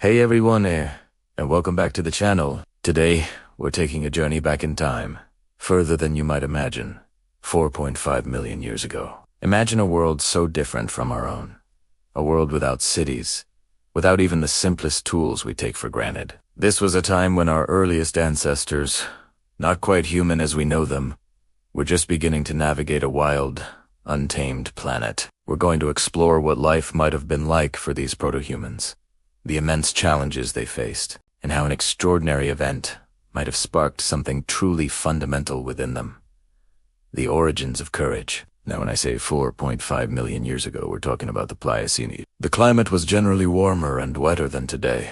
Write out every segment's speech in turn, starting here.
Hey everyone, and welcome back to the channel. Today, we're taking a journey back in time, further than you might imagine, 4.5 million years ago. Imagine a world so different from our own. A world without cities, without even the simplest tools we take for granted. This was a time when our earliest ancestors, not quite human as we know them, were just beginning to navigate a wild, untamed planet. We're going to explore what life might have been like for these proto-humans, the immense challenges they faced, and how an extraordinary event might have sparked something truly fundamental within them. The origins of courage. Now when I say 4.5 million years ago, we're talking about the Pliocene. The climate was generally warmer and wetter than today,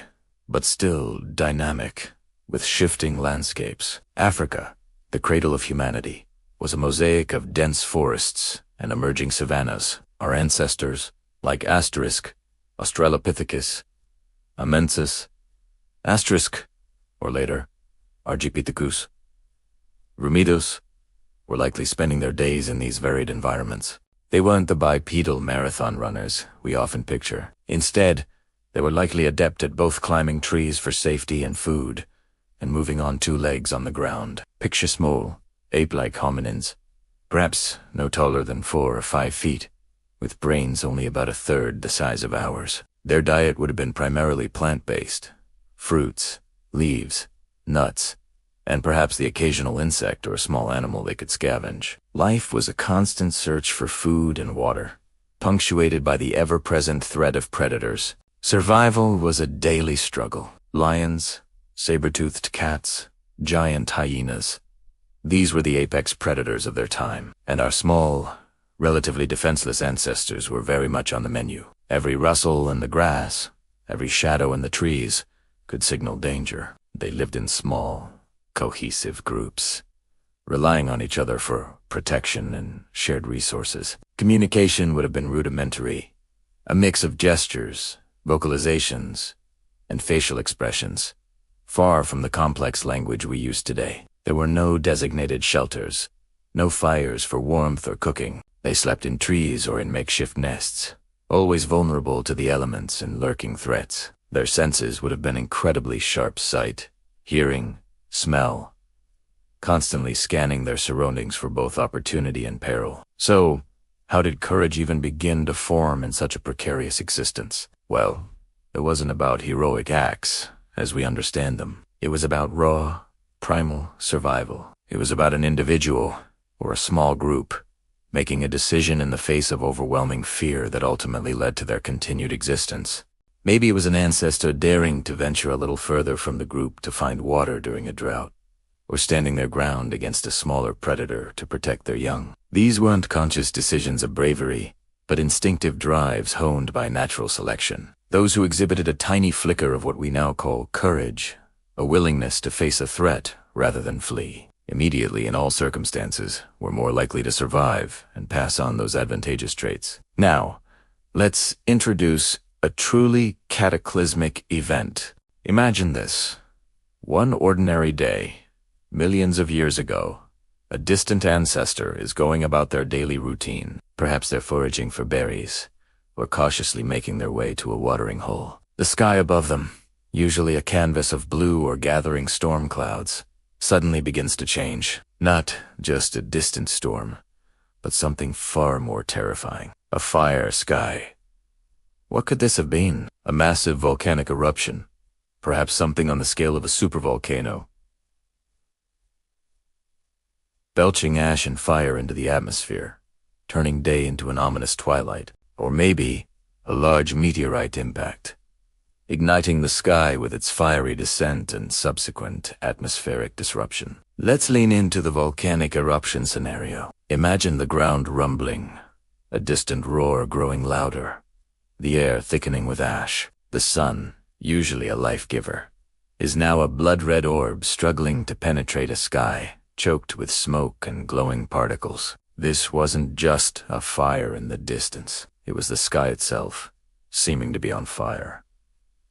but still dynamic, with shifting landscapes. Africa, the cradle of humanity, was a mosaic of dense forests and emerging savannas. Our ancestors, like Asterisk, Australopithecus, Amensis, Asterisk, or later, Argipithecus, Rumidos, were likely spending their days in these varied environments. They weren't the bipedal marathon runners we often picture. Instead, they were likely adept at both climbing trees for safety and food, and moving on two legs on the ground. Picture small, ape-like hominins, perhaps no taller than 4 or 5 feet, with brains only about a third the size of ours. Their diet would have been primarily plant-based: fruits, leaves, nuts, and perhaps the occasional insect or small animal they could scavenge. Life was a constant search for food and water, punctuated by the ever-present threat of predators. Survival was a daily struggle. Lions, saber-toothed cats, giant hyenas. These were the apex predators of their time, and our small, relatively defenseless ancestors were very much on the menu. Every rustle in the grass, every shadow in the trees, could signal danger. They lived in small, cohesive groups, relying on each other for protection and shared resources. Communication would have been rudimentary, a mix of gestures, vocalizations, and facial expressions, far from the complex language we use today. There were no designated shelters, no fires for warmth or cooking. They slept in trees or in makeshift nests, always vulnerable to the elements and lurking threats. Their senses would have been incredibly sharp: sight, hearing, smell, constantly scanning their surroundings for both opportunity and peril. So, how did courage even begin to form in such a precarious existence? Well, it wasn't about heroic acts, as we understand them. It was about raw, primal survival. It was about an individual, or a small group, making a decision in the face of overwhelming fear that ultimately led to their continued existence. Maybe it was an ancestor daring to venture a little further from the group to find water during a drought, or standing their ground against a smaller predator to protect their young. These weren't conscious decisions of bravery, but instinctive drives honed by natural selection. Those who exhibited a tiny flicker of what we now call courage, a willingness to face a threat rather than flee, immediately in all circumstances, were more likely to survive and pass on those advantageous traits. Now, let's introduce a truly cataclysmic event. Imagine this. One ordinary day, millions of years ago, a distant ancestor is going about their daily routine. Perhaps they're foraging for berries, or cautiously making their way to a watering hole. The sky above them, usually a canvas of blue or gathering storm clouds, suddenly begins to change. Not just a distant storm, but something far more terrifying. A fire sky. What could this have been? A massive volcanic eruption, perhaps something on the scale of a supervolcano, belching ash and fire into the atmosphere, turning day into an ominous twilight. Or maybe a large meteorite impact, igniting the sky with its fiery descent and subsequent atmospheric disruption. Let's lean into the volcanic eruption scenario. Imagine the ground rumbling, a distant roar growing louder, the air thickening with ash. The sun, usually a life-giver, is now a blood-red orb struggling to penetrate a sky choked with smoke and glowing particles. This wasn't just a fire in the distance. It was the sky itself, seeming to be on fire.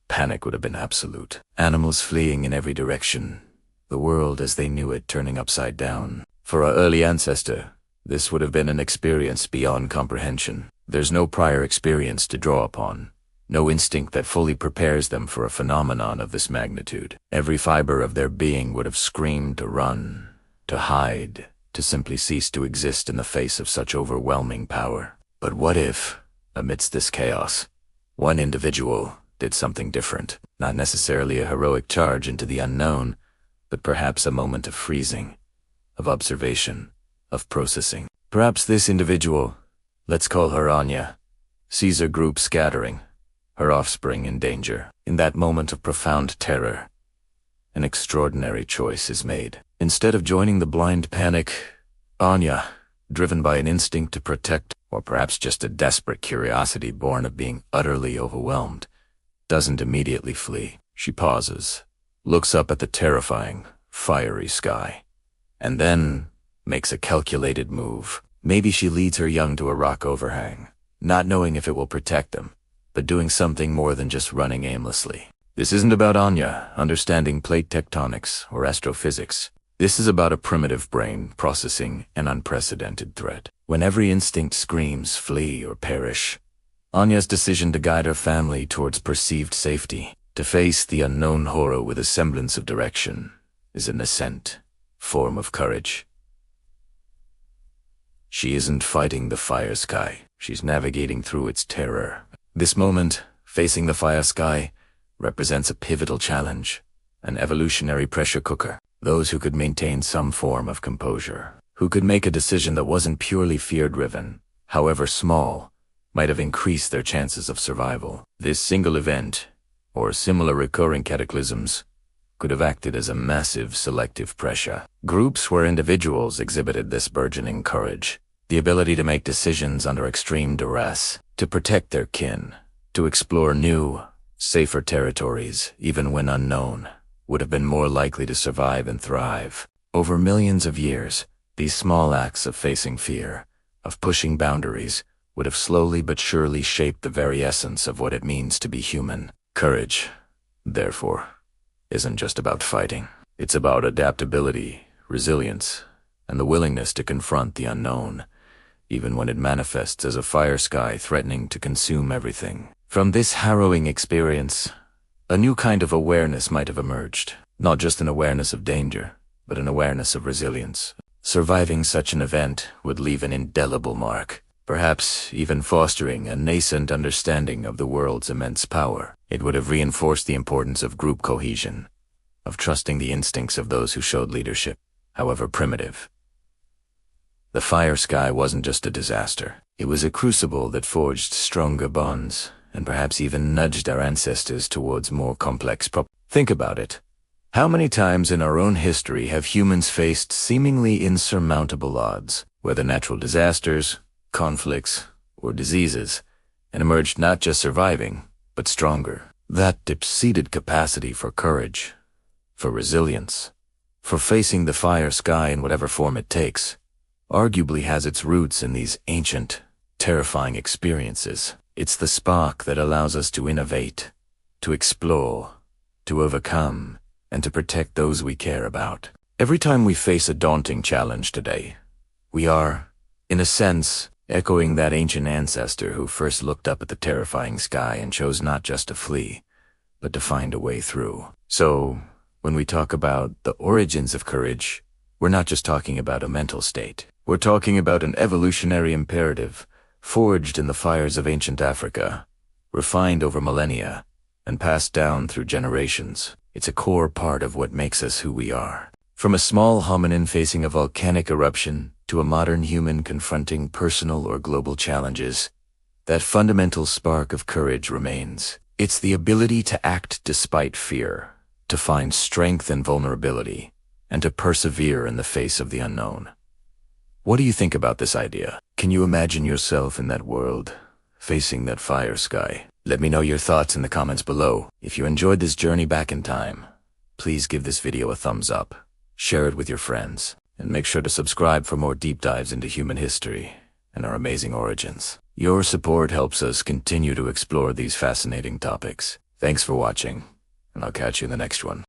Panic would have been absolute. Animals fleeing in every direction, the world as they knew it turning upside down. For our early ancestor, this would have been an experience beyond comprehension. There's no prior experience to draw upon, no instinct that fully prepares them for a phenomenon of this magnitude. Every fiber of their being would have screamed to run, to hide, to simply cease to exist in the face of such overwhelming power. But what if, amidst this chaos, one individual did something different? Not necessarily a heroic charge into the unknown, but perhaps a moment of freezing, of observation, of processing. Perhaps this individual, let's call her Anya, sees her group scattering, her offspring in danger. In that moment of profound terror, an extraordinary choice is made. Instead of joining the blind panic, Anya, driven by an instinct to protect, or perhaps just a desperate curiosity born of being utterly overwhelmed, doesn't immediately flee. She pauses, looks up at the terrifying, fiery sky, and then makes a calculated move. Maybe she leads her young to a rock overhang, not knowing if it will protect them, but doing something more than just running aimlessly. This isn't about Anya understanding plate tectonics or astrophysics. This is about a primitive brain processing an unprecedented threat. When every instinct screams flee or perish, Anya's decision to guide her family towards perceived safety, to face the unknown horror with a semblance of direction, is a nascent form of courage. She isn't fighting the fire sky, she's navigating through its terror. This moment, facing the fire sky, represents a pivotal challenge, an evolutionary pressure cooker. Those who could maintain some form of composure, who could make a decision that wasn't purely fear-driven, however small, might have increased their chances of survival. This single event, or similar recurring cataclysms, could have acted as a massive selective pressure. Groups where individuals exhibited this burgeoning courage, the ability to make decisions under extreme duress, to protect their kin, to explore new, safer territories, even when unknown, would have been more likely to survive and thrive. Over millions of years, these small acts of facing fear, of pushing boundaries, would have slowly but surely shaped the very essence of what it means to be human. Courage, therefore, isn't just about fighting. It's about adaptability, resilience, and the willingness to confront the unknown, even when it manifests as a fire sky threatening to consume everything. From this harrowing experience, a new kind of awareness might have emerged. Not just an awareness of danger, but an awareness of resilience. Surviving such an event would leave an indelible mark, perhaps even fostering a nascent understanding of the world's immense power. It would have reinforced the importance of group cohesion, of trusting the instincts of those who showed leadership, however primitive. The fire sky wasn't just a disaster. It was a crucible that forged stronger bonds, and perhaps even nudged our ancestors towards more complex problems. Think about it. How many times in our own history have humans faced seemingly insurmountable odds, whether natural disasters, conflicts, or diseases, and emerged not just surviving, but stronger? That deep-seated capacity for courage, for resilience, for facing the fire sky in whatever form it takes, arguably has its roots in these ancient, terrifying experiences. It's the spark that allows us to innovate, to explore, to overcome, and to protect those we care about. Every time we face a daunting challenge today, we are, in a sense, echoing that ancient ancestor who first looked up at the terrifying sky and chose not just to flee, but to find a way through. So, when we talk about the origins of courage, we're not just talking about a mental state. We're talking about an evolutionary imperative, forged in the fires of ancient Africa, refined over millennia, and passed down through generations. It's a core part of what makes us who we are. From a small hominin facing a volcanic eruption to a modern human confronting personal or global challenges, that fundamental spark of courage remains. It's the ability to act despite fear, to find strength in vulnerability, and to persevere in the face of the unknown. What do you think about this idea? Can you imagine yourself in that world, facing that fire sky? Let me know your thoughts in the comments below. If you enjoyed this journey back in time, please give this video a thumbs up, share it with your friends, and make sure to subscribe for more deep dives into human history and our amazing origins. Your support helps us continue to explore these fascinating topics. Thanks for watching, and I'll catch you in the next one.